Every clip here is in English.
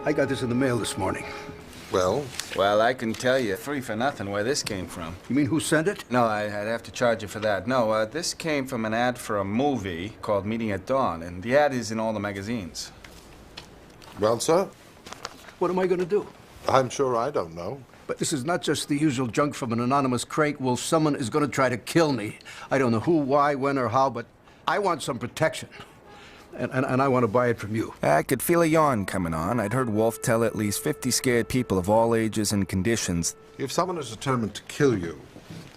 I got this in the mail this morning. Well? Well, I can tell you, free for nothing, where this came from. You mean who sent it? No, I'd have to charge you for that. No, this came from an ad for a movie called Meeting at Dawn, and the ad is in all the magazines. Well, sir? What am I going to do? I'm sure I don't know. But this is not just the usual junk from an anonymous crank. Wolf, someone is going to try to kill me. I don't know who, why, when, or how, but I want some protection. And I want to buy it from you. I could feel a yawn coming on. I'd heard Wolfe tell at least 50 scared people of all ages and conditions. If someone is determined to kill you,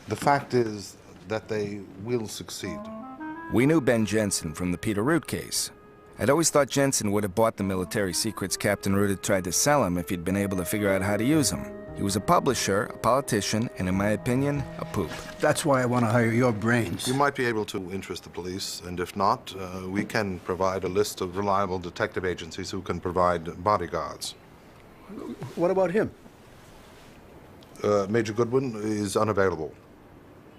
the fact is that they will succeed. We knew Ben Jensen from the Peter Root case. I'd always thought Jensen would have bought the military secrets Captain Root had tried to sell him if he'd been able to figure out how to use them. He was a publisher, a politician, and in my opinion, a poop. That's why I want to hire your brains. You might be able to interest the police, and if not, we can provide a list of reliable detective agencies who can provide bodyguards. What about him? Major Goodwin is unavailable.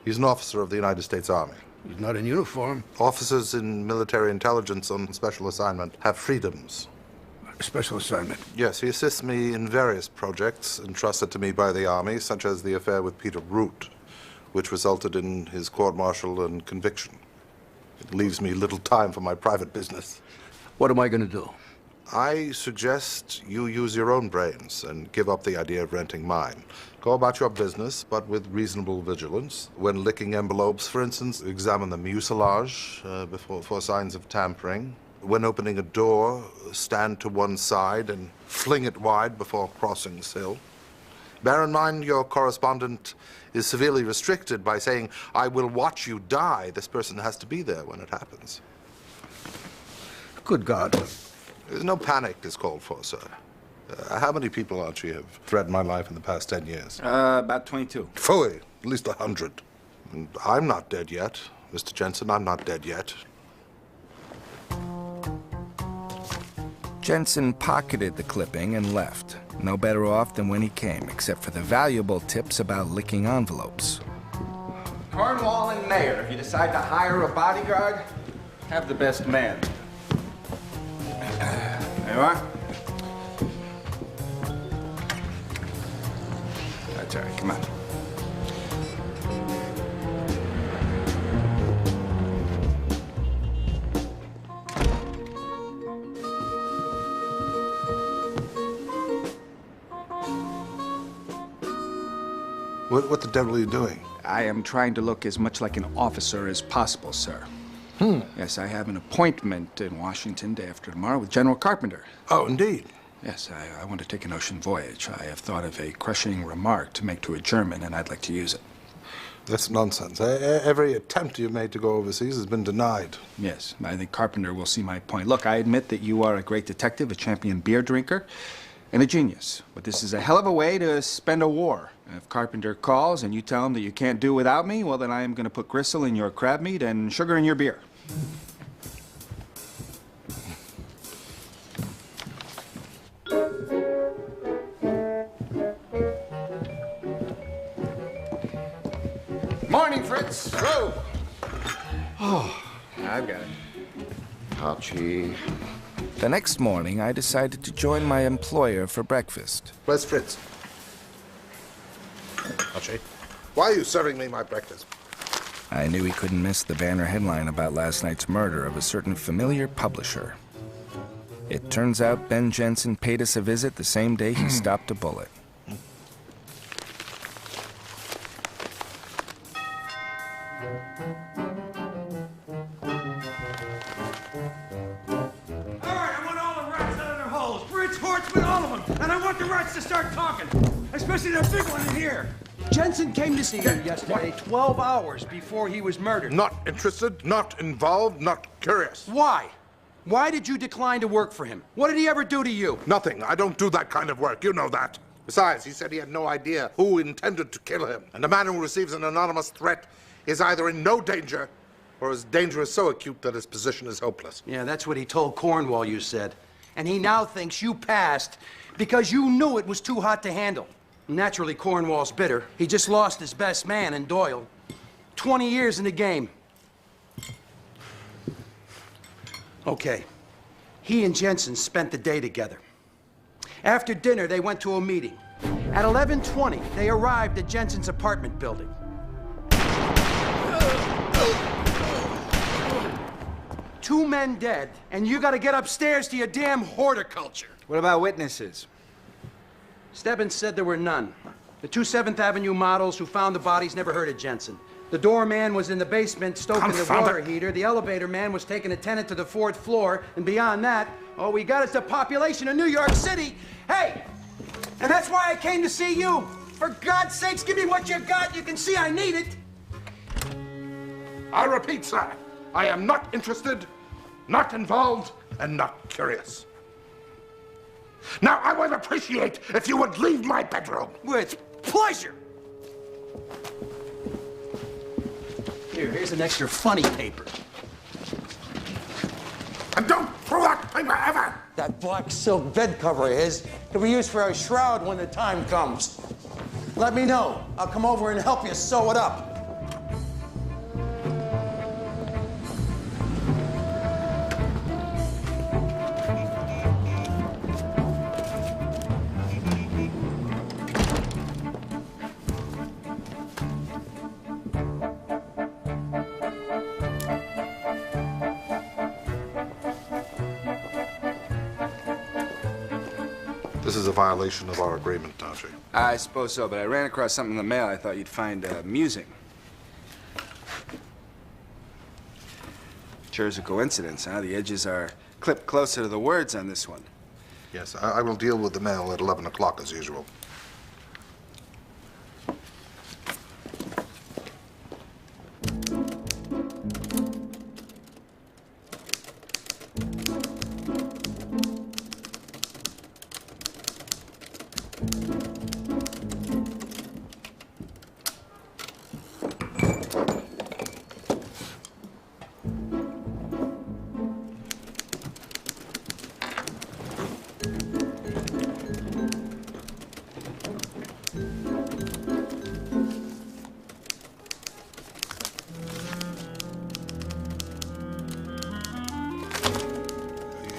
He's an officer of the United States Army. He's not in uniform. Officers in military intelligence on special assignment have freedoms. Special assignment? Yes, he assists me in various projects entrusted to me by the Army, such as the affair with Peter Root, which resulted in his court-martial and conviction. It leaves me little time for my private business. What am I going to do? I suggest you use your own brains and give up the idea of renting mine. Go about your business, but with reasonable vigilance. When licking envelopes, for instance, examine the mucilage for signs of tampering. When opening a door, stand to one side and fling it wide before crossing the sill. Bear in mind your correspondent is severely restricted by saying, "I will watch you die." This person has to be there when it happens. Good God. There's no panic is called for, sir. How many people, Archie, have threatened my life in the past 10 years? About 22. Phooey, at least 100. And I'm not dead yet. Mr. Jensen, I'm not dead yet. Jensen pocketed the clipping and left. No better off than when he came, except for the valuable tips about licking envelopes. Cornwall and Mayor, if you decide to hire a bodyguard, have the best man. There you are. That's all right, come on. What the devil are you doing? I am trying to look as much like an officer as possible, sir. Yes, I have an appointment in Washington day after tomorrow with General Carpenter. Oh, indeed. Yes, I want to take an ocean voyage. I have thought of a crushing remark to make to a German, and I'd like to use it. That's nonsense. Every attempt you've made to go overseas has been denied. Yes, I think Carpenter will see my point. Look, I admit that you are a great detective, a champion beer drinker, and a genius. But this is a hell of a way to spend a war. If Carpenter calls and you tell him that you can't do without me, well, then I am going to put gristle in your crab meat and sugar in your beer. Morning, Fritz. Whoa. Oh, I've got it. Archie. The next morning, I decided to join my employer for breakfast. Where's Fritz? Archie, why are you serving me my breakfast? I knew he couldn't miss the banner headline about last night's murder of a certain familiar publisher. It turns out Ben Jensen paid us a visit the same day he stopped a bullet. To start talking, especially that big one in here. Jensen came to see you yesterday, 12 hours before he was murdered. Not interested, not involved, not curious. Why? Why did you decline to work for him? What did he ever do to you? Nothing. I don't do that kind of work. You know that. Besides, he said he had no idea who intended to kill him. And a man who receives an anonymous threat is either in no danger or his danger is so acute that his position is hopeless. Yeah, that's what he told Cornwall, you said. And he now thinks you passed because you knew it was too hot to handle. Naturally, Cornwall's bitter. He just lost his best man in Doyle. 20 years in the game. Okay. He and Jensen spent the day together. After dinner, they went to a meeting. At 11:20, they arrived at Jensen's apartment building. Two men dead, and you gotta get upstairs to your damn horticulture. What about witnesses? Stebbins said there were none. The two 7th Avenue models who found the bodies never heard of Jensen. The doorman was in the basement stoking the water heater. The elevator man was taking a tenant to the 4th floor. And beyond that, all we got is the population of New York City. Hey! And that's why I came to see you. For God's sakes, give me what you got. You can see I need it. I repeat, sir, I am not interested, not involved, and not curious. Now, I would appreciate if you would leave my bedroom. With pleasure. Here's an extra funny paper. And don't throw that paper ever! That black silk bed cover of his can be used for a shroud when the time comes. Let me know. I'll come over and help you sew it up. This is a violation of our agreement, Tachi. I suppose so, but I ran across something in the mail I thought you'd find amusing. Sure is a coincidence, huh? The edges are clipped closer to the words on this one. Yes, I will deal with the mail at 11 o'clock as usual.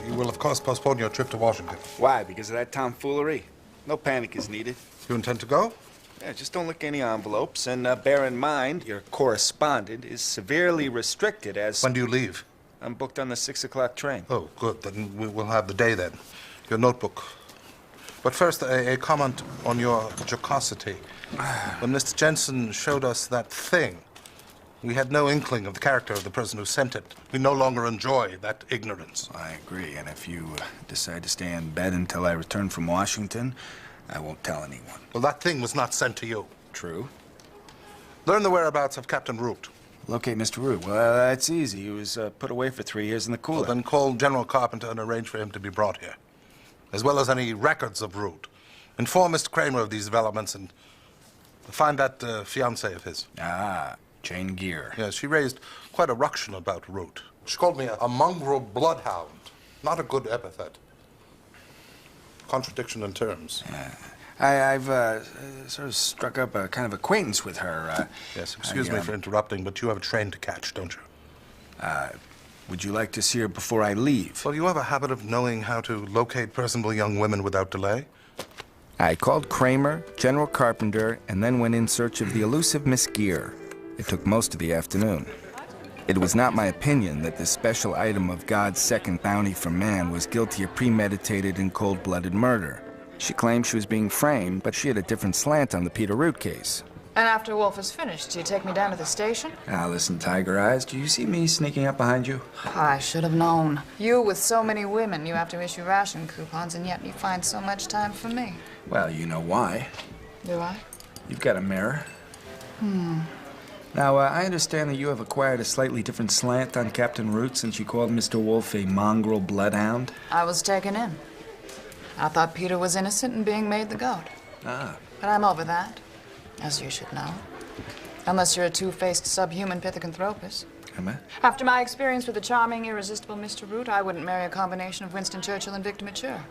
You will, of course, postpone your trip to Washington. Why? Because of that tomfoolery? No panic is needed. You intend to go? Yeah, just don't lick any envelopes, and bear in mind your correspondent is severely restricted as... When do you leave? I'm booked on the 6 o'clock train. Oh, good. Then we'll have the day then. Your notebook. But first, a comment on your jocosity. When Mr. Jensen showed us that thing, we had no inkling of the character of the person who sent it. We no longer enjoy that ignorance. I agree, and if you decide to stay in bed until I return from Washington, I won't tell anyone. Well, that thing was not sent to you. True. Learn the whereabouts of Captain Root. Locate Mr. Root. Well, that's easy. He was put away for 3 years in the cooler. Well, then call General Carpenter and arrange for him to be brought here, as well as any records of Root. Inform Mr. Kramer of these developments and find that fiancée of his. Ah, Jane Gear. Yes, she raised quite a ruction about Root. She called me a mongrel bloodhound. Not a good epithet. Contradiction in terms. I've sort of struck up a kind of acquaintance with her. Yes, excuse me for interrupting, but you have a train to catch, don't you? Would you like to see her before I leave? Well, you have a habit of knowing how to locate personable young women without delay. I called Kramer, General Carpenter, and then went in search of the elusive Miss Gear. It took most of the afternoon. It was not my opinion that this special item of God's second bounty for man was guilty of premeditated and cold-blooded murder. She claimed she was being framed, but she had a different slant on the Peter Root case. And after Wolfe is finished, do you take me down to the station? Now listen, Tiger Eyes, do you see me sneaking up behind you? I should have known. You with so many women, you have to issue ration coupons, and yet you find so much time for me. Well, you know why. Do I? You've got a mirror. Now, I understand that you have acquired a slightly different slant on Captain Root since you called Mr. Wolfe a mongrel bloodhound. I was taken in. I thought Peter was innocent and being made the goat. Ah. But I'm over that, as you should know. Unless you're a two-faced subhuman pithecanthropus. Am I? After my experience with the charming, irresistible Mr. Root, I wouldn't marry a combination of Winston Churchill and Victor Mature.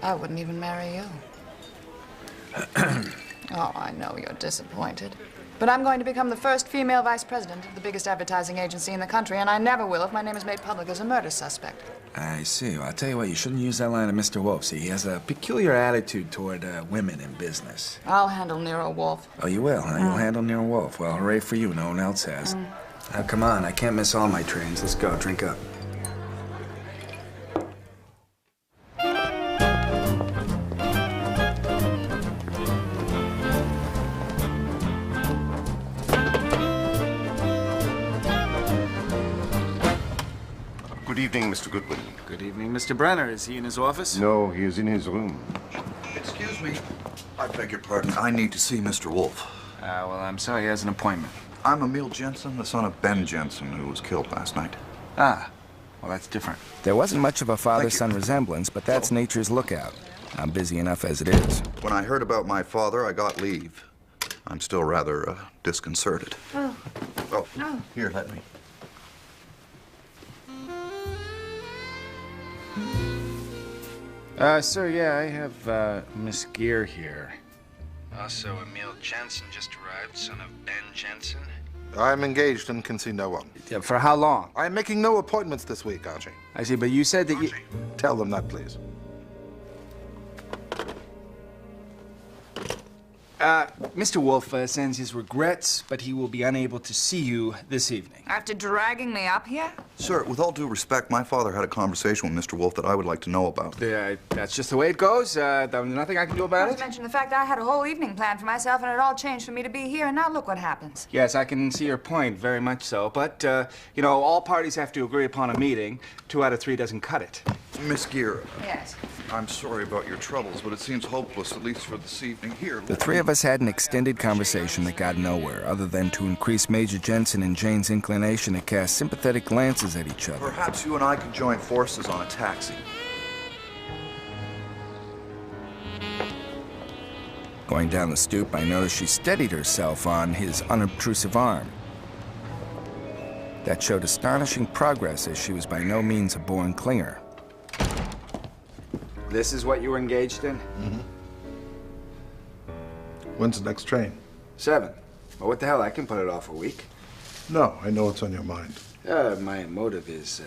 I wouldn't even marry you. Oh, I know you're disappointed. But I'm going to become the first female vice president of the biggest advertising agency in the country, and I never will if my name is made public as a murder suspect. I see. Well, I'll tell you what, you shouldn't use that line of Mr. Wolfe. See, he has a peculiar attitude toward women in business. I'll handle Nero, Wolfe. Oh, you will, huh? You'll handle Nero Wolfe. Well, hooray for you. No one else has. Now, come on. I can't miss all my trains. Let's go. Drink up. Good evening, Mr. Goodwin. Good evening, Mr. Brenner. Is he in his office? No, he is in his room. Excuse me. I beg your pardon. I need to see Mr. Wolfe. Well, I'm sorry, he has an appointment. I'm Emil Jensen, the son of Ben Jensen, who was killed last night. Ah, well, that's different. There wasn't much of a father-son resemblance, but that's nature's lookout. I'm busy enough as it is. When I heard about my father, I got leave. I'm still rather disconcerted. Oh. Oh, No. here, let me. Sir, yeah, I have, Miss Gear here. Also, Emil Jensen just arrived, son of Ben Jensen. I'm engaged and can see no one. Yeah, for how long? I'm making no appointments this week, Archie. I see, but you said that you... Tell them that, please. Mr. Wolfe sends his regrets, but he will be unable to see you this evening. After dragging me up here? Sir, with all due respect, my father had a conversation with Mr. Wolfe that I would like to know about. Yeah, that's just the way it goes. There's nothing I can do about Not it. to mention the fact that I had a whole evening planned for myself, and it all changed for me to be here, and now look what happens. Yes, I can see your point, very much so. But, you know, all parties have to agree upon a meeting. 2 out of 3 doesn't cut it. Miss Gear, Yes. I'm sorry about your troubles, but it seems hopeless, at least for this evening. Here, The three of us had an extended conversation that got nowhere, other than to increase Major Jensen and Jane's inclination to cast sympathetic glances at each other. perhaps you and I could join forces on a taxi. Going down the stoop, I noticed she steadied herself on his unobtrusive arm. That showed astonishing progress, as she was by no means a born clinger. This is what you were engaged in? When's the next train? 7. Well, what the hell? I can put it off a week. No, I know what's on your mind. My motive is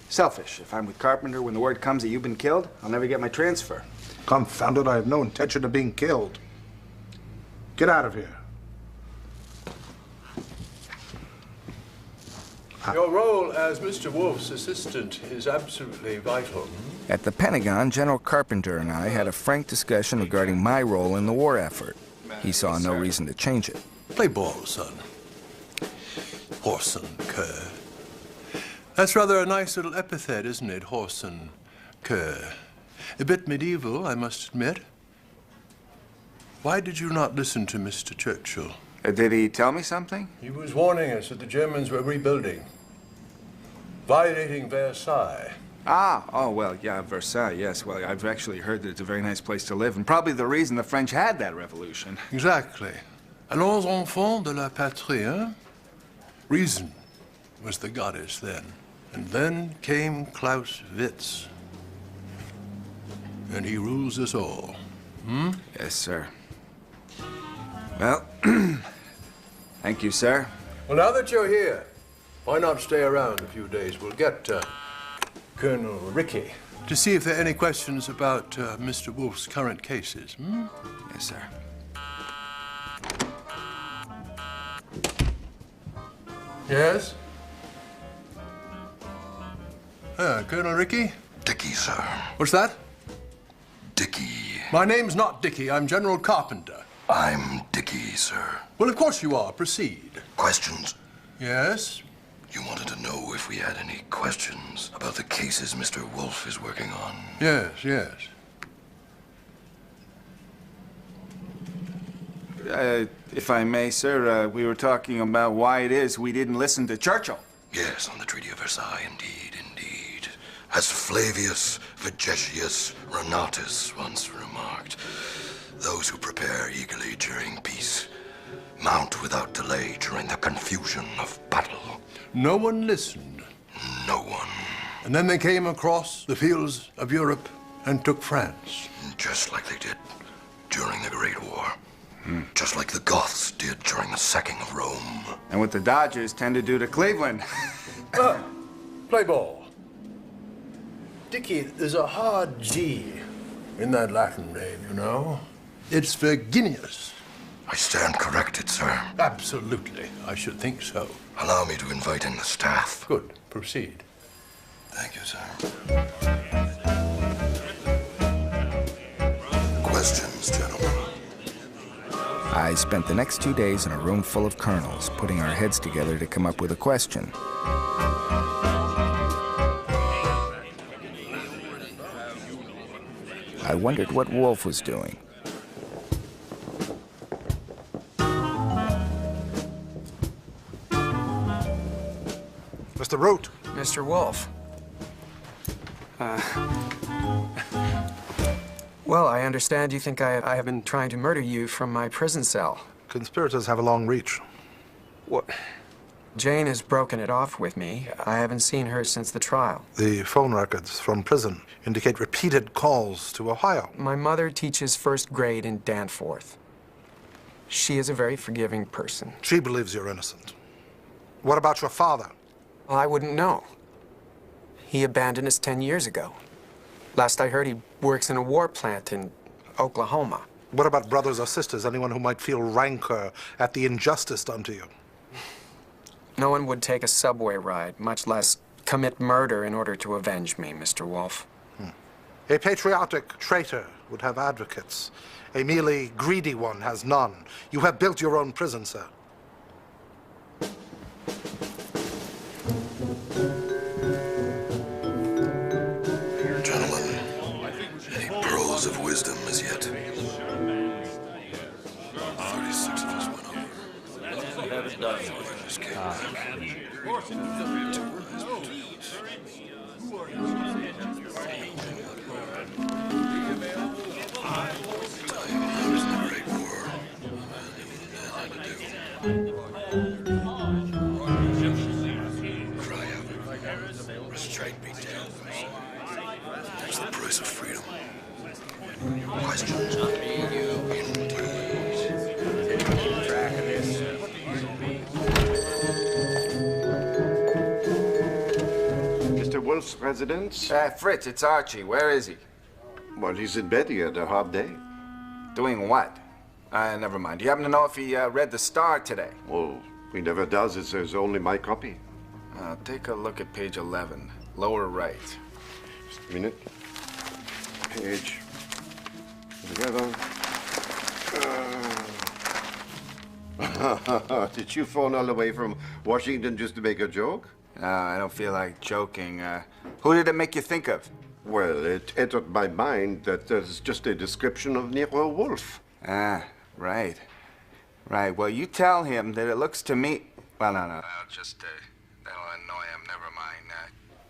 selfish. If I'm with Carpenter when the word comes that you've been killed, I'll never get my transfer. Confound it, I have no intention of being killed. Get out of here. Your role as Mr. Wolfe's assistant is absolutely vital. At the Pentagon, General Carpenter and I had a frank discussion regarding my role in the war effort. He saw no reason to change it. Play ball, son. Whoreson cur. That's rather a nice little epithet, isn't it? Whoreson cur. A bit medieval, I must admit. Why did you not listen to Mr. Churchill? Did he tell me something? He was warning us that the Germans were rebuilding, violating Versailles. Oh, well, yeah, Versailles, yes. Well, I've actually heard that it's a very nice place to live, and probably the reason the French had that revolution. Exactly. Allons enfants de la patrie, hein? Reason was the goddess then. And then came Clausewitz. And he rules us all. Yes, sir. Well, thank you, sir. Well, now that you're here, why not stay around a few days? We'll get Colonel Ricky to see if there are any questions about Mr. Wolfe's current cases. Yes, sir. Yes? Colonel Ricky? Dickie, sir. What's that? Dickie. My name's not Dickie. I'm General Carpenter. I'm Dickie, sir. Well, of course you are. Proceed. Questions? Yes? You wanted to know if we had any questions about the cases Mr. Wolfe is working on. Yes, yes. If I may, sir, we were talking about why it is we didn't listen to Churchill. Yes, on the Treaty of Versailles, indeed. As Flavius Vegetius Renatus once remarked, those who prepare eagerly during peace mount without delay during the confusion of battle. No one listened. No one. And then they came across the fields of Europe and took France. Just like they did during the Great War. Just like the Goths did during the sacking of Rome. And what the Dodgers tend to do to Cleveland. Play ball. Dickie, there's a hard G in that Latin name, you know. It's Virginius. I stand corrected, sir. Absolutely. I should think so. Allow me to invite in the staff. Good. Proceed. Thank you, sir. Questions, gentlemen? I spent the next 2 days in a room full of colonels, putting our heads together to come up with a question. I wondered what Wolfe was doing. Mr. Root. Mr. Wolfe. Well, I understand you think I have been trying to murder you from my prison cell. Conspirators have a long reach. What? Jane has broken it off with me. I haven't seen her since the trial. The phone records from prison indicate repeated calls to Ohio. My mother teaches first grade in Danforth. She is a very forgiving person. She believes you're innocent. What about your father? Well, I wouldn't know. He abandoned us 10 years ago. Last I heard, he works in a war plant in Oklahoma. What about brothers or sisters, anyone who might feel rancor at the injustice done to you? No one would take a subway ride, much less commit murder in order to avenge me, Mr. Wolfe. A patriotic traitor would have advocates. A merely greedy one has none. You have built your own prison, sir. Gentlemen, any pearls of wisdom as yet? 36 of us went over. Restraint be damned. That's the price of freedom. Questions? Mr. Wolfe's residence? Fritz, it's Archie. Where is he? Well, he's in bed. He had a hard day. Doing what? Never mind. Do you happen to know if he read the Star today? Well, he never does. It's only my copy. Take a look at page 11, lower right. Just a minute. Page 11. Did you phone all the way from Washington just to make a joke? No, I don't feel like joking. Who did it make you think of? Well, it entered my mind that there's just a description of Nero Wolfe. Ah, right. Right. Well, you tell him that it looks to me... Well, no. I'll just... that'll annoy him. Never mind.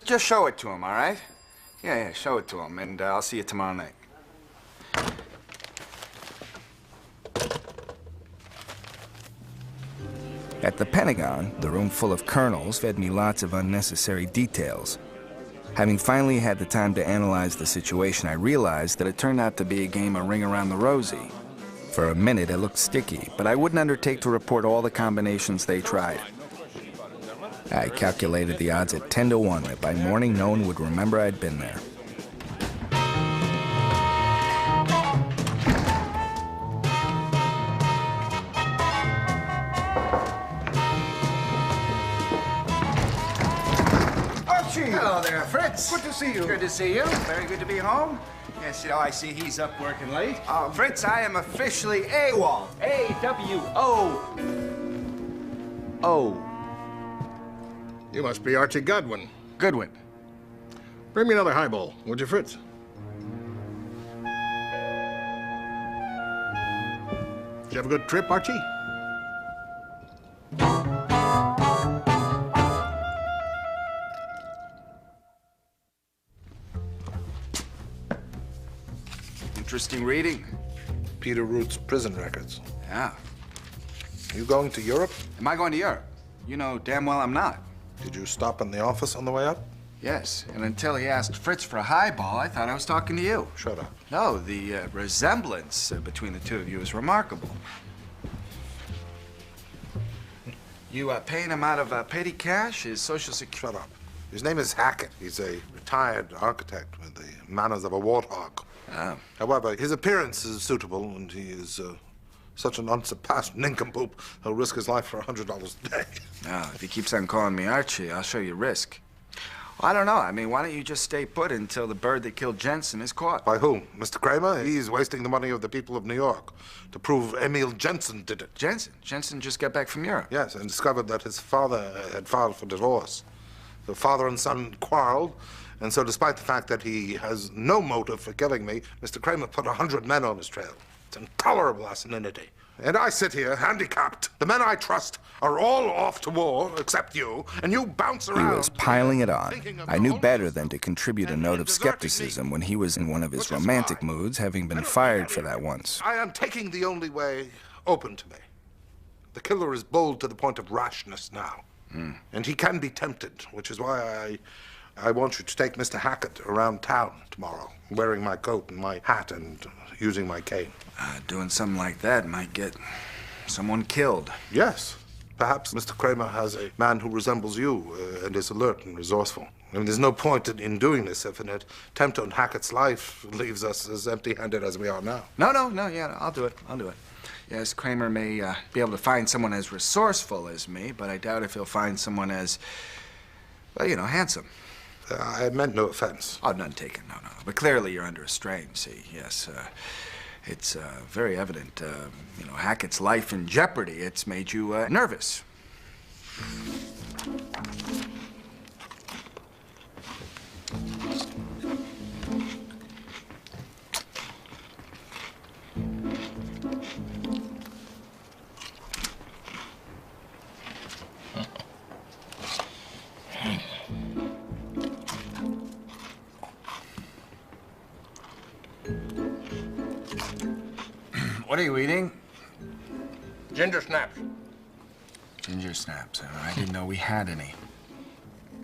Just show it to him, all right? Yeah, show it to him, and I'll see you tomorrow night. At the Pentagon, the room full of colonels fed me lots of unnecessary details. Having finally had the time to analyze the situation, I realized that it turned out to be a game of Ring Around the Rosie. For a minute, it looked sticky, but I wouldn't undertake to report all the combinations they tried. I calculated the odds at 10 to 1 that by morning no one would remember I'd been there. Hello there, Fritz. Good to see you. Good to see you. Very good to be home. Yes, I see he's up working late. Fritz, I am officially AWOL. A-W-O. You must be Archie Godwin. Goodwin. Bring me another highball, would you, Fritz? Did you have a good trip, Archie? Interesting reading. Peter Root's prison records. Yeah. You going to Europe? Am I going to Europe? You know damn well I'm not. Did you stop in the office on the way up? Yes, and until he asked Fritz for a highball, I thought I was talking to you. Shut up. No, the resemblance between the two of you is remarkable. You paying him out of petty cash? His social security? Shut up. His name is Hackett. He's a retired architect with the manners of a warthog. Oh. However, his appearance is suitable, and he is such an unsurpassed nincompoop, he'll risk his life for $100 a day. Now, if he keeps on calling me Archie, I'll show you risk. Well, I don't know. I mean, why don't you just stay put until the bird that killed Jensen is caught? By whom? Mr. Kramer? He's wasting the money of the people of New York to prove Emil Jensen did it. Jensen? Jensen just got back from Europe. Yes, and discovered that his father had filed for divorce. The father and son quarreled, and so despite the fact that he has no motive for killing me, Mr. Kramer put 100 men on his trail. It's intolerable asininity. And I sit here, handicapped. The men I trust are all off to war, except you, and you bounce around. He was piling it on. I knew better than to contribute a note of skepticism when he was in one of his romantic moods, having been fired for that once. I am taking the only way open to me. The killer is bold to the point of rashness now. And he can be tempted, which is why I want you to take Mr. Hackett around town tomorrow, wearing my coat and my hat and using my cane. Doing something like that might get someone killed. Yes. Perhaps Mr. Kramer has a man who resembles you and is alert and resourceful. I mean, there's no point in doing this if an attempt on Hackett's life leaves us as empty-handed as we are now. No, yeah, I'll do it. Yes, Kramer may be able to find someone as resourceful as me, but I doubt if he'll find someone as, well, you know, handsome. I meant no offense. Oh, none taken, no. But clearly you're under a strain, see, yes. It's very evident, you know, Hackett's life in jeopardy. It's made you nervous. What are you eating? Ginger snaps. Ginger snaps. I didn't know we had any.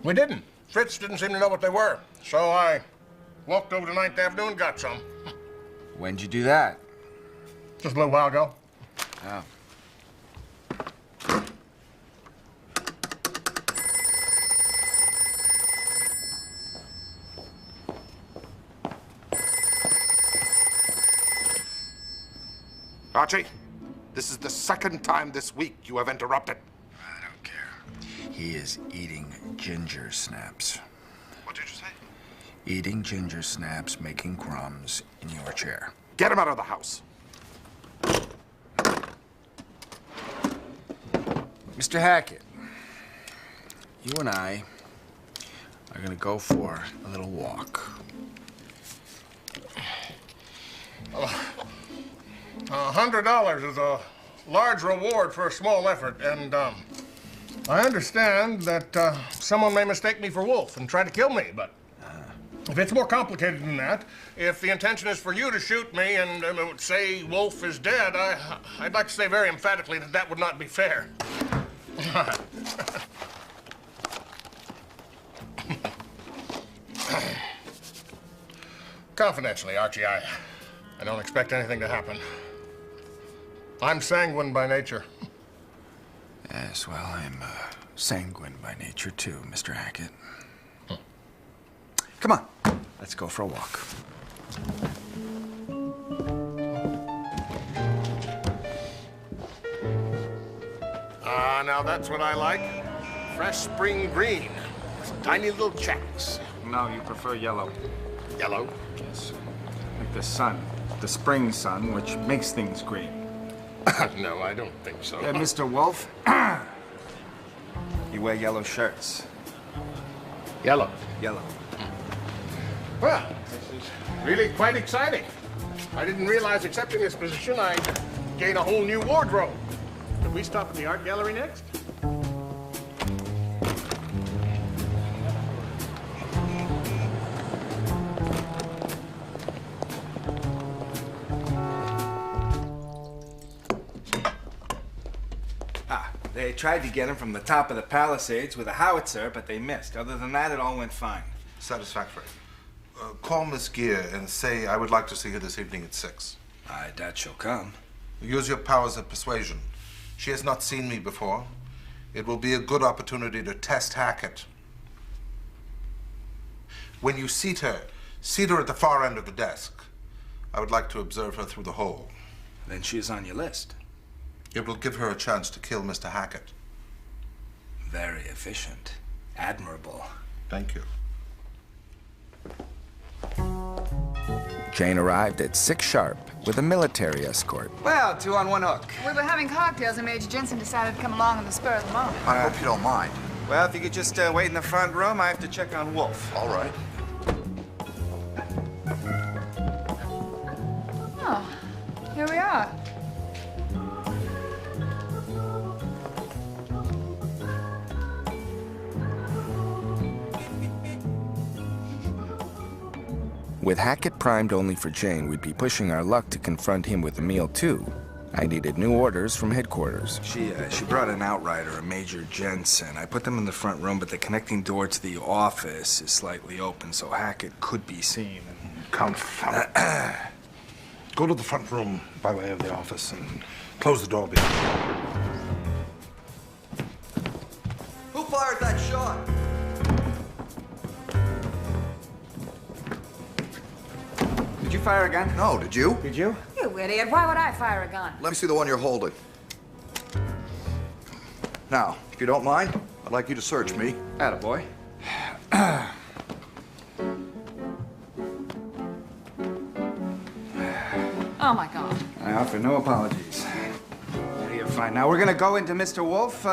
We didn't. Fritz didn't seem to know what they were, so I walked over to 9th Avenue and got some. When'd you do that? Just a little while ago. Oh. Archie, this is the second time this week you have interrupted. I don't care. He is eating ginger snaps. What did you say? Eating ginger snaps, making crumbs in your chair. Get him out of the house. Mr. Hackett, you and I are gonna go for a little walk. $100 is a large reward for a small effort, and I understand that someone may mistake me for Wolfe and try to kill me, but if it's more complicated than that, if the intention is for you to shoot me and say Wolfe is dead, I'd like to say very emphatically that that would not be fair. Confidentially, Archie, I don't expect anything to happen. I'm sanguine by nature. Yes, well, I'm sanguine by nature, too, Mr. Hackett. Come on, let's go for a walk. Now that's what I like. Fresh spring green. Some tiny little checks. No, you prefer yellow. Yellow? Yes. Like the sun, the spring sun, which makes things green. No, I don't think so. Mr. Wolfe, you wear yellow shirts. Yellow. Yellow. Well, this is really quite exciting. I didn't realize accepting this position, I'd gain a whole new wardrobe. Could we stop at the art gallery next? They tried to get him from the top of the Palisades with a howitzer, but they missed. Other than that, it all went fine. Satisfactory. Call Miss Gear and say I would like to see her this evening at 6. I doubt she'll come. Use your powers of persuasion. She has not seen me before. It will be a good opportunity to test Hackett. When you seat her at the far end of the desk. I would like to observe her through the hole. Then she is on your list. It will give her a chance to kill Mr. Hackett. Very efficient. Admirable. Thank you. Jane arrived at 6 sharp with a military escort. Well, 2 on 1 hook. We were having cocktails and Major Jensen decided to come along on the spur of the moment. I hope you don't mind. Well, if you could just wait in the front room, I have to check on Wolfe. All right. Oh, here we are. With Hackett primed only for Jane, we'd be pushing our luck to confront him with a meal, too. I needed new orders from headquarters. She brought an outrider, a Major Jensen. I put them in the front room, but the connecting door to the office is slightly open, so Hackett could be seen. Confound it. Go to the front room by way of the office and close the door behind you. Who fired that shot? Did you fire a gun? No, did you? Did you? You idiot. Why would I fire a gun? Let me see the one you're holding. Now, if you don't mind, I'd like you to search me. Attaboy. Oh, my God. I offer no apologies. You're fine. Now, we're gonna go into Mr. Wolfe,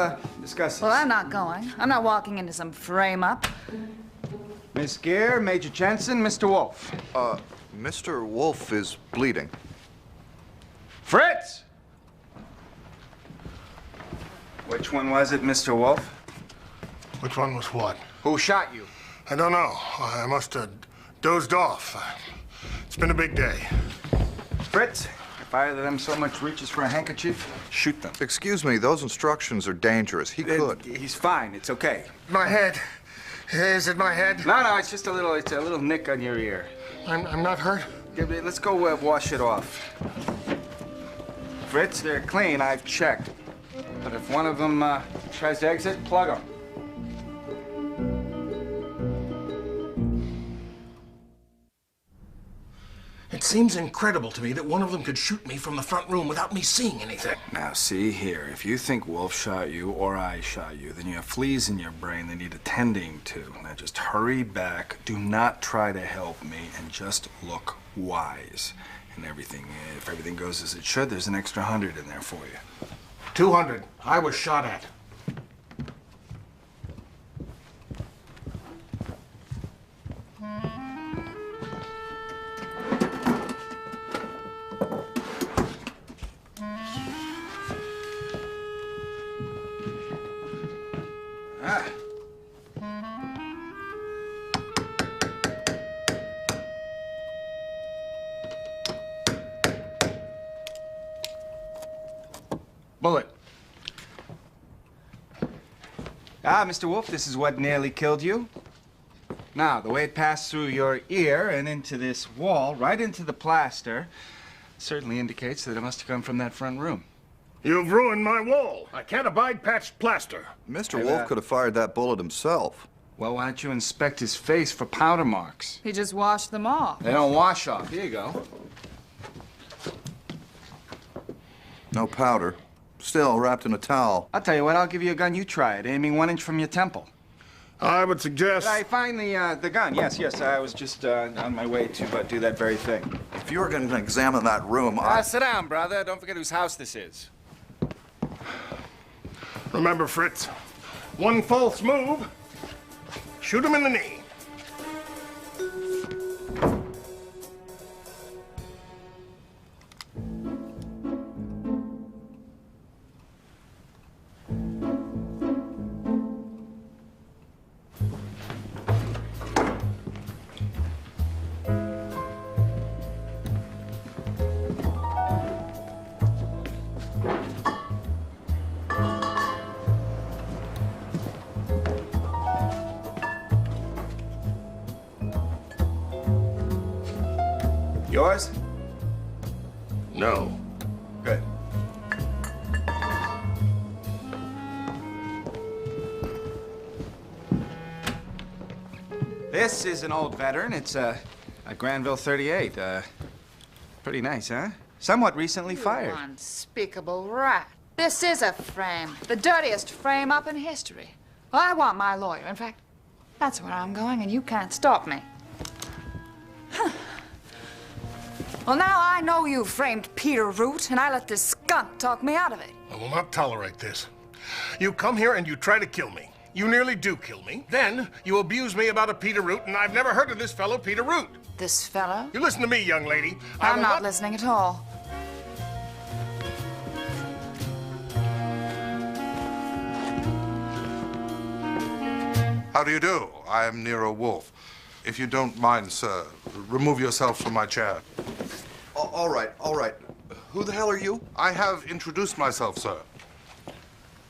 discuss this. Well, I'm not going. I'm not walking into some frame-up. Miss Gear, Major Jensen, Mr. Wolfe. Mr. Wolfe is bleeding. Fritz! Which one was it, Mr. Wolfe? Which one was what? Who shot you? I don't know. I must have dozed off. It's been a big day. Fritz, if either of them so much reaches for a handkerchief, shoot them. Excuse me, those instructions are dangerous. He could. He's fine. It's okay. My head. Is it my head? No, it's just a little nick on your ear. I'm not hurt? Let's go wash it off. Fritz, they're clean. I've checked. But if one of them tries to exit, plug them. It seems incredible to me that one of them could shoot me from the front room without me seeing anything. Now, see here. If you think Wolfe shot you or I shot you, then you have fleas in your brain that need attending to. Now, just hurry back. Do not try to help me, and just look wise. And if everything goes as it should, there's an extra 100 in there for you. 200. I was shot at. Bullet. Mr. Wolfe, this is what nearly killed you. Now, the way it passed through your ear and into this wall, right into the plaster, certainly indicates that it must have come from that front room. You've ruined my wall. I can't abide patched plaster. Mr. Wolfe could have fired that bullet himself. Well, why don't you inspect his face for powder marks? He just washed them off. They don't wash off. Here you go. No powder. Still wrapped in a towel. I'll tell you what, I'll give you a gun. You try it, aiming 1 inch from your temple. I would suggest... Did I find the gun? Yes, I was just on my way to do that very thing. If you were going to examine that room, Sit down, brother. Don't forget whose house this is. Remember, Fritz, one false move, shoot him in the knee. Yours? No. Good. This is an old veteran. It's a Granville 38. Pretty nice, huh? Somewhat recently fired. You unspeakable rat. This is a frame. The dirtiest frame up in history. Well, I want my lawyer. In fact, that's where I'm going, and you can't stop me. Huh. Well, now I know you framed Peter Root, and I let this skunk talk me out of it. I will not tolerate this. You come here and you try to kill me. You nearly do kill me. Then you abuse me about a Peter Root, and I've never heard of this fellow Peter Root. This fellow? You listen to me, young lady. I'm not listening at all. How do you do? I am Nero Wolfe. If you don't mind, sir, remove yourself from my chair. All right, all right. Who the hell are you? I have introduced myself, sir.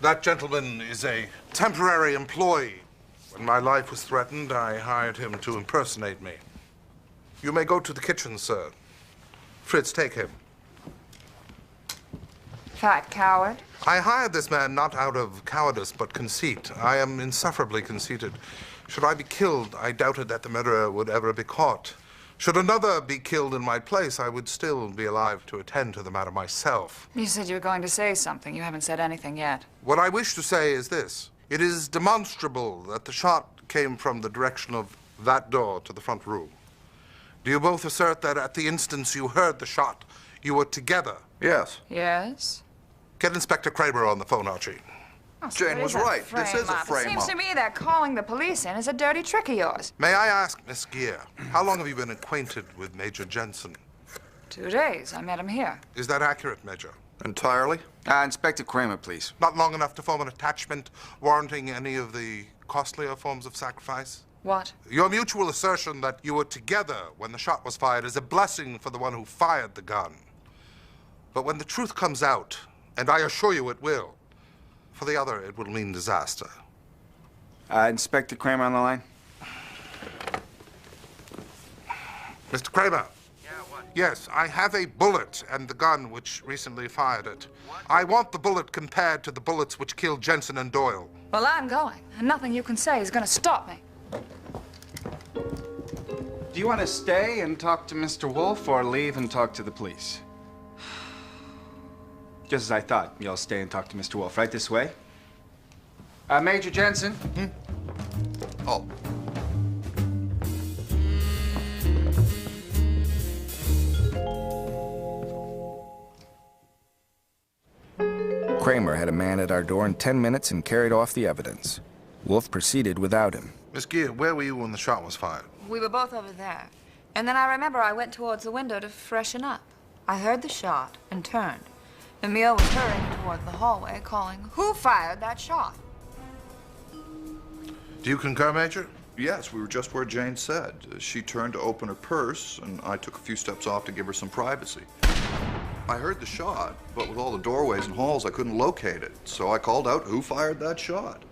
That gentleman is a temporary employee. When my life was threatened, I hired him to impersonate me. You may go to the kitchen, sir. Fritz, take him. Fat coward. I hired this man not out of cowardice, but conceit. I am insufferably conceited. Should I be killed, I doubted that the murderer would ever be caught. Should another be killed in my place, I would still be alive to attend to the matter myself. You said you were going to say something. You haven't said anything yet. What I wish to say is this. It is demonstrable that the shot came from the direction of that door to the front room. Do you both assert that at the instant you heard the shot, you were together? Yes. Yes? Get Inspector Kramer on the phone, Archie. Oh, so Jane was right. This is a frame-up. It seems to me that calling the police in is a dirty trick of yours. May I ask, Miss Gear, how long have you been acquainted with Major Jensen? 2 days. I met him here. Is that accurate, Major? Entirely? Inspector Kramer, please. Not long enough to form an attachment warranting any of the costlier forms of sacrifice? What? Your mutual assertion that you were together when the shot was fired is a blessing for the one who fired the gun. But when the truth comes out, and I assure you it will, for the other, it will mean disaster. Inspector Kramer on the line? Mr. Kramer. Yeah, what? Yes, I have a bullet and the gun which recently fired it. What? I want the bullet compared to the bullets which killed Jensen and Doyle. Well, I'm going, and nothing you can say is going to stop me. Do you want to stay and talk to Mr. Wolfe or leave and talk to the police? Just as I thought. You'll stay and talk to Mr. Wolfe. Right this way. Major Jensen. Oh. Kramer had a man at our door in 10 minutes and carried off the evidence. Wolfe proceeded without him. Miss Gear, where were you when the shot was fired? We were both over there. And then I remember I went towards the window to freshen up. I heard the shot and turned. Emile was hurrying toward the hallway, calling, "Who fired that shot?" Do you concur, Major? Yes, we were just where Jane said. She turned to open her purse, and I took a few steps off to give her some privacy. I heard the shot, but with all the doorways and halls, I couldn't locate it. So I called out, "Who fired that shot?"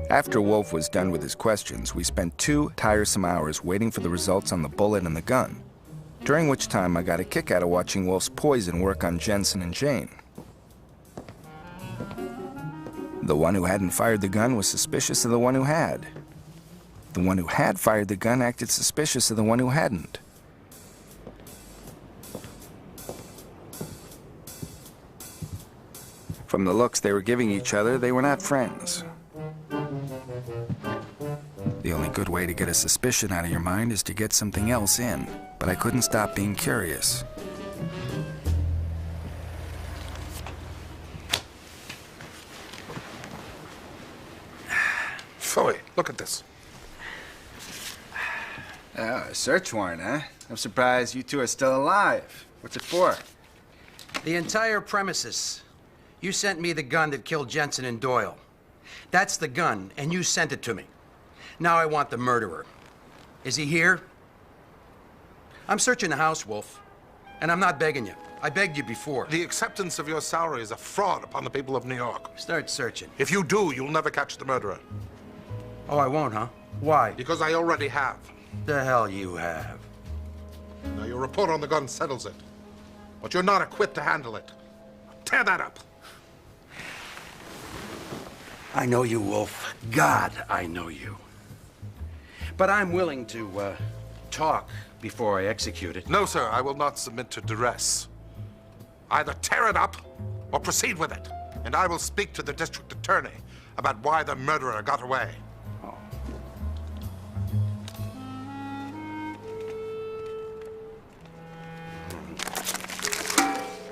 After Wolfe was done with his questions, we spent 2 tiresome hours waiting for the results on the bullet and the gun, during which time I got a kick out of watching Wolfe's poison work on Jensen and Jane. The one who hadn't fired the gun was suspicious of the one who had. The one who had fired the gun acted suspicious of the one who hadn't. From the looks they were giving each other, they were not friends. The only good way to get a suspicion out of your mind is to get something else in. But I couldn't stop being curious. Philly, look at this. Oh, a search warrant, huh? I'm surprised you two are still alive. What's it for? The entire premises. You sent me the gun that killed Jensen and Doyle. That's the gun, and you sent it to me. Now I want the murderer. Is he here? I'm searching the house, Wolfe. And I'm not begging you. I begged you before. The acceptance of your salary is a fraud upon the people of New York. Start searching. If you do, you'll never catch the murderer. Oh, I won't, huh? Why? Because I already have. The hell you have. Now, your report on the gun settles it. But you're not equipped to handle it. Tear that up. I know you, Wolfe. God, I know you. But I'm willing to talk before I execute it. No, sir, I will not submit to duress. Either tear it up or proceed with it. And I will speak to the district attorney about why the murderer got away.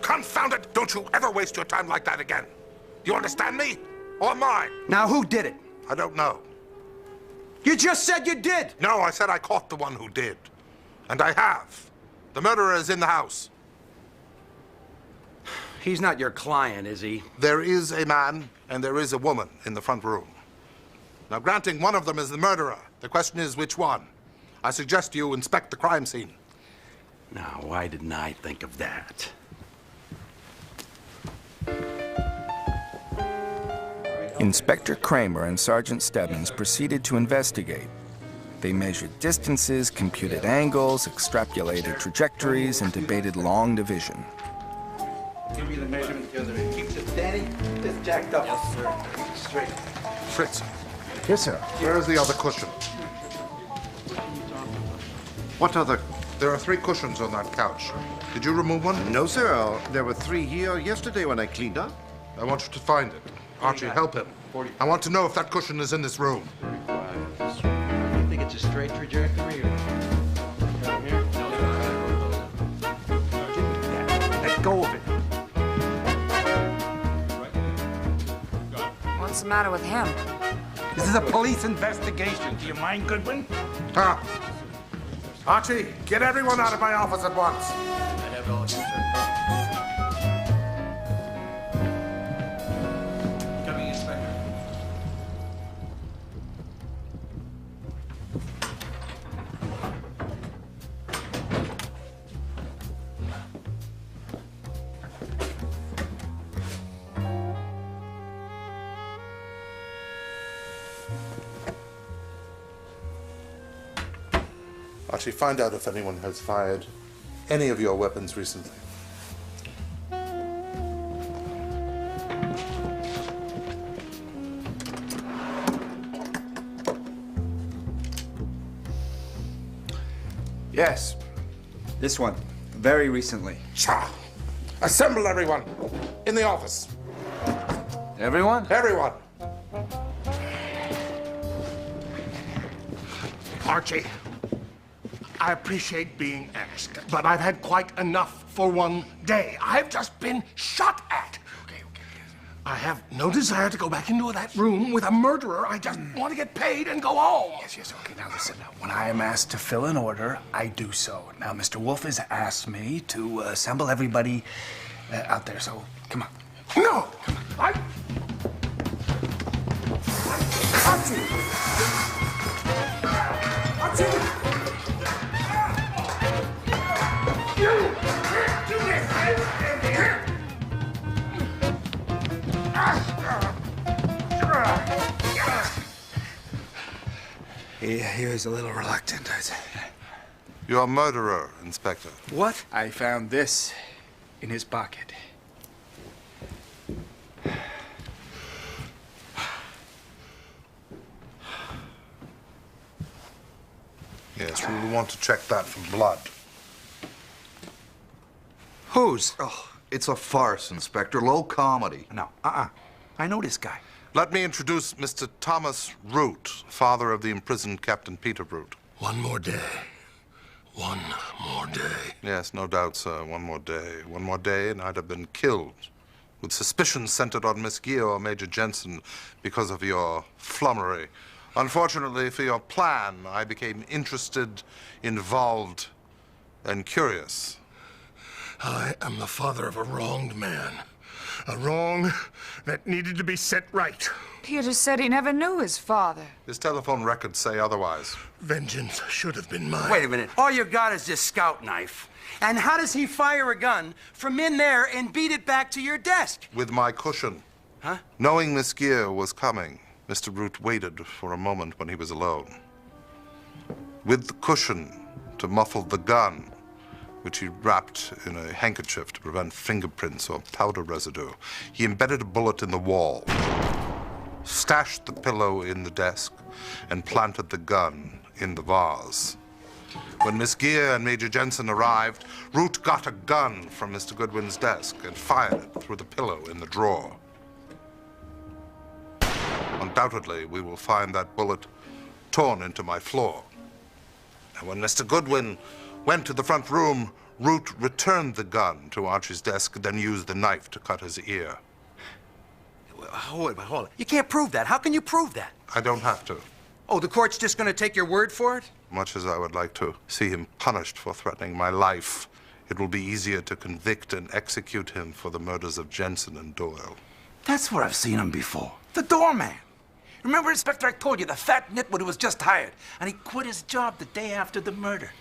Confound it! Don't you ever waste your time like that again. You understand me? Or mine? Now, who did it? I don't know. You just said you did! No, I said I caught the one who did. And I have. The murderer is in the house. He's not your client, is he? There is a man and there is a woman in the front room. Now, granting one of them is the murderer, the question is which one? I suggest you inspect the crime scene. Now, why didn't I think of that? Inspector Kramer and Sergeant Stebbins proceeded to investigate. They measured distances, computed angles, extrapolated trajectories, and debated long division. Give me the measurement the other end. Keeps it Danny. It's jacked up. Yes, sir. Straight. Fritz, Yes, sir. where is the other cushion? What other? There are 3 cushions on that couch. Did you remove one? No, sir. There were 3 here yesterday when I cleaned up. I want you to find it. Archie, help him. I want to know if that cushion is in this room. 35. You think it's a straight trajectory or from here? Let go of it. What's the matter with him? This is a police investigation. Do you mind, Goodwin? Ah. Archie, get everyone out of my office at once. Coming, Inspector. Archie, find out if anyone has fired any of your weapons recently. Yes. This one. Very recently. Cha! Assemble everyone in the office. Everyone? Everyone. Archie, I appreciate being asked, but I've had quite enough for one day. I've just been shot at. Okay. I have no desire to go back into that room with a murderer. I just want to get paid and go home. Yes, okay, now listen. When I am asked to fill an order, I do so. Now, Mr. Wolfe has asked me to assemble everybody out there, so come on. No! Archie! You can't do this! He was a little reluctant. You're a murderer, Inspector. What? I found this in his pocket. Yes, we will want to check that for blood. Whose? Oh, it's a farce, Inspector. Low comedy. No, I know this guy. Let me introduce Mr. Thomas Root, father of the imprisoned Captain Peter Root. One more day. One more day. Yes, no doubt, sir. One more day. One more day, and I'd have been killed. With suspicion centered on Miss Gear or Major Jensen because of your flummery. Unfortunately for your plan, I became interested, involved, and curious. I am the father of a wronged man. A wrong that needed to be set right. Peter said he never knew his father. His telephone records say otherwise. Vengeance should have been mine. Wait a minute. All you got is this scout knife. And how does he fire a gun from in there and beat it back to your desk? With my cushion. Huh? Knowing Miss Gear was coming, Mr. Root waited for a moment when he was alone. With the cushion to muffle the gun, which he wrapped in a handkerchief to prevent fingerprints or powder residue, he embedded a bullet in the wall. stashed the pillow in the desk, and planted the gun in the vase. When Miss Gear and Major Jensen arrived, Root got a gun from Mr. Goodwin's desk and fired it through the pillow in the drawer. Undoubtedly, we will find that bullet torn into my floor. And when Mr. Goodwin went to the front room, Root returned the gun to Archie's desk, then used the knife to cut his ear. Hold it. You can't prove that. How can you prove that? I don't have to. Oh, the court's just gonna take your word for it? Much as I would like to see him punished for threatening my life, it will be easier to convict and execute him for the murders of Jensen and Doyle. That's where I've seen him before. The doorman. Remember, Inspector, I told you, the fat nitwit who was just hired, and he quit his job the day after the murder.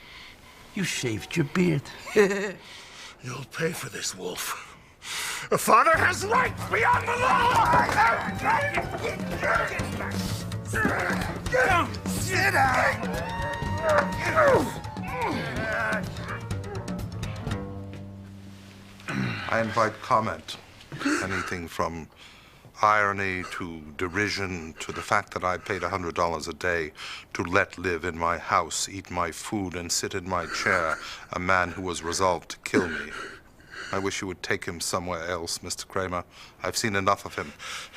You shaved your beard. You'll pay for this, Wolfe. A father has rights beyond the law! Get him! Sit down! I invite comment. Anything from irony to derision to the fact that I paid $100 a day to let live in my house, eat my food, and sit in my chair a man who was resolved to kill me. I wish you would take him somewhere else, Mr. Kramer. I've seen enough of him.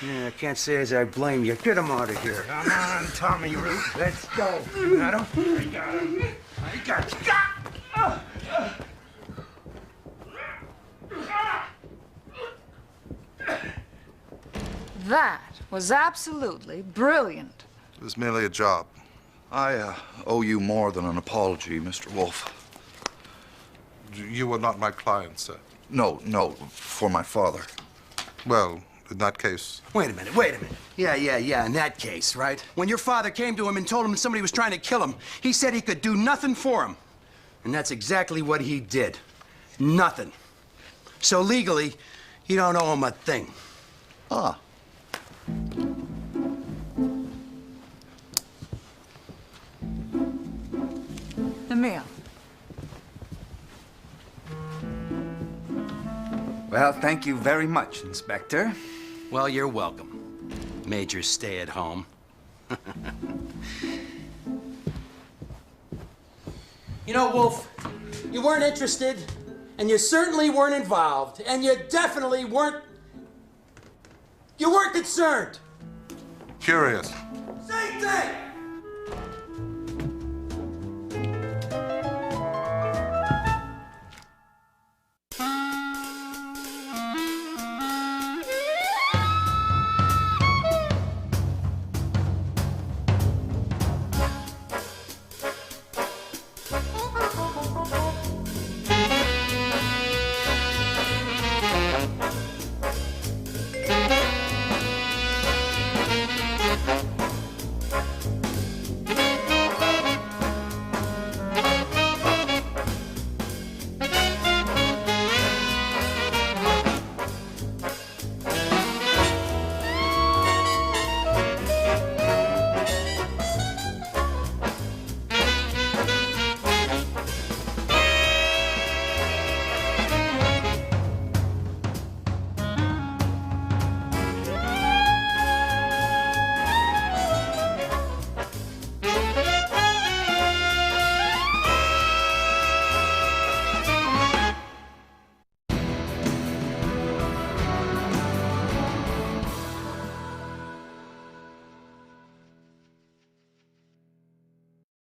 Yeah, I can't say as I blame you. Get him out of here. Come on, Tommy Root. Let's go. I got him. I got you. That was absolutely brilliant. It was merely a job. I owe you more than an apology, Mr. Wolfe. You were not my client, sir. No, for my father. Well, in that case... Wait a minute. Yeah, in that case, right? When your father came to him and told him somebody was trying to kill him, he said he could do nothing for him. And that's exactly what he did. Nothing. So legally, you don't owe him a thing. Ah. The meal. Well, thank you very much, Inspector. Well, you're welcome, Major Stay-at-Home. You know, Wolfe, you weren't interested, and you certainly weren't involved, and you definitely weren't... You weren't concerned. Curious. Same thing!